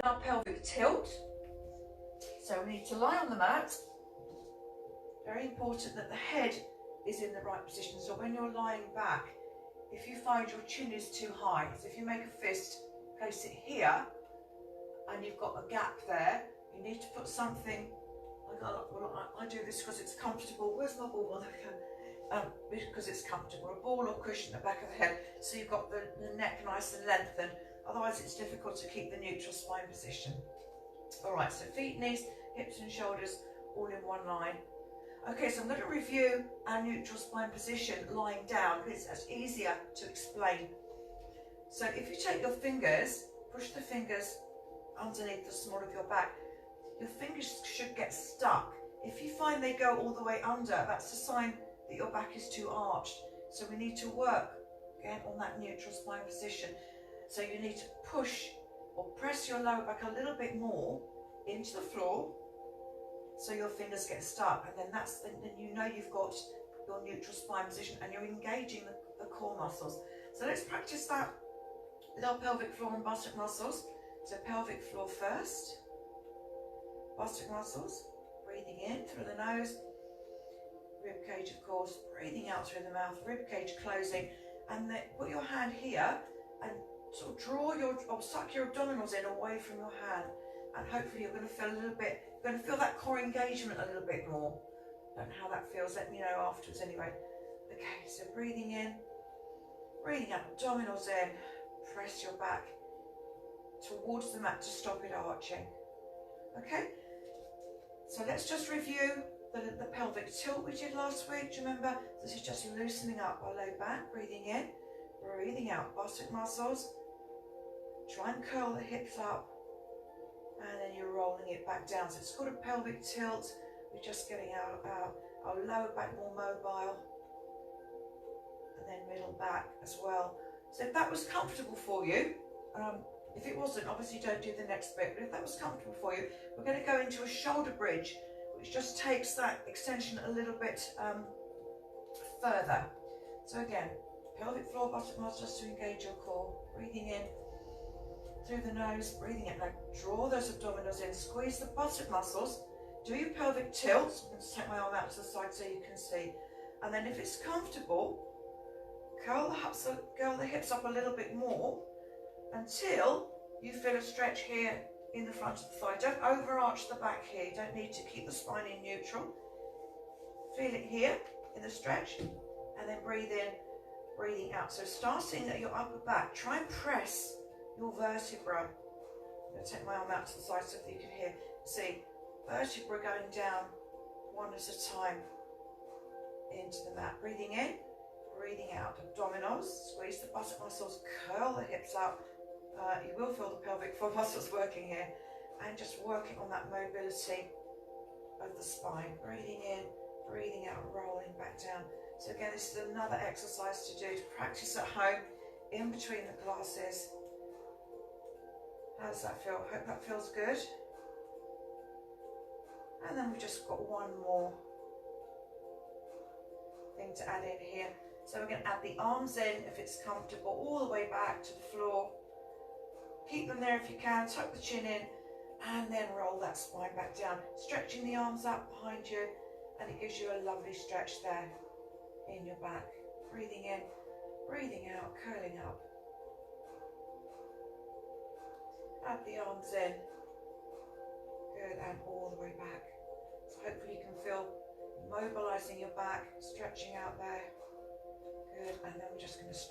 Our pelvic tilt. So we need to lie on the mat. Very important that the head is in the right position. So when you're lying back, if you find your chin is too high, so if you make a fist, place it here, and you've got a gap there, you need to put something, I do this because it's comfortable. Where's my ball? Because it's comfortable. A ball or cushion at the back of the head, so you've got the neck nice and lengthened. Otherwise it's difficult to keep the neutral spine position. Alright, so feet, knees, hips and shoulders all in one line. Okay, so I'm going to review our neutral spine position lying down because it's easier to explain. So if you take your fingers, push the fingers underneath the small of your back, your fingers should get stuck. If you find they go all the way under, that's a sign that your back is too arched. So we need to work again on that neutral spine position. So you need to push or press your lower back a little bit more into the floor so your fingers get stuck, and then you know you've got your neutral spine position and you're engaging the core muscles. So let's practice that with our pelvic floor and buttock muscles. So pelvic floor first, buttock muscles, breathing in through the nose, rib cage of course, breathing out through the mouth, rib cage closing, and then put your hand here and sort of draw or suck your abdominals in away from your hand, and hopefully you're going to feel a little bit, you're going to feel that core engagement a little bit more. Don't know how that feels, let me know afterwards anyway. Okay, so breathing in, breathing out, abdominals in, press your back towards the mat to stop it arching. Okay, so let's just review the pelvic tilt we did last week. Do you remember? This is just loosening up our low back, breathing in, breathing out, buttock muscles. Try and curl the hips up, and then you're rolling it back down. So it's called a pelvic tilt. We're just getting our lower back more mobile, and then middle back as well. So if that was comfortable for you, if it wasn't, obviously don't do the next bit, but if that was comfortable for you, we're going to go into a shoulder bridge, which just takes that extension a little bit further. So again, pelvic floor, bottom muscles to engage your core, breathing in through the nose, breathing out. Now draw those abdominals in, squeeze the buttock muscles, do your pelvic tilt. I'm going to take my arm out to the side so you can see, and then if it's comfortable, curl the hips up a little bit more until you feel a stretch here in the front of the thigh. Don't overarch the back here, you don't need to keep the spine in neutral. Feel it here in the stretch, and then breathe in, breathing out. So starting at your upper back, try and press your vertebra. I'm going to take my arm out to the side so that you can hear. See, vertebra going down one at a time into the mat. Breathing in, breathing out. Abdominals, squeeze the buttock muscles, curl the hips up. You will feel the pelvic floor muscles working here, and just working on that mobility of the spine. Breathing in, breathing out, rolling back down. So again, this is another exercise to do, to practice at home in between the classes. How does that feel? Hope that feels good. And then we've just got one more thing to add in here. So we're going to add the arms in, if it's comfortable, all the way back to the floor. Keep them there if you can, tuck the chin in, and then roll that spine back down. Stretching the arms out behind you, and it gives you a lovely stretch there in your back. Breathing in, breathing out, curling up. Add the arms in. Good, and all the way back. So hopefully you can feel mobilizing your back, stretching out there. Good, and then we're just going to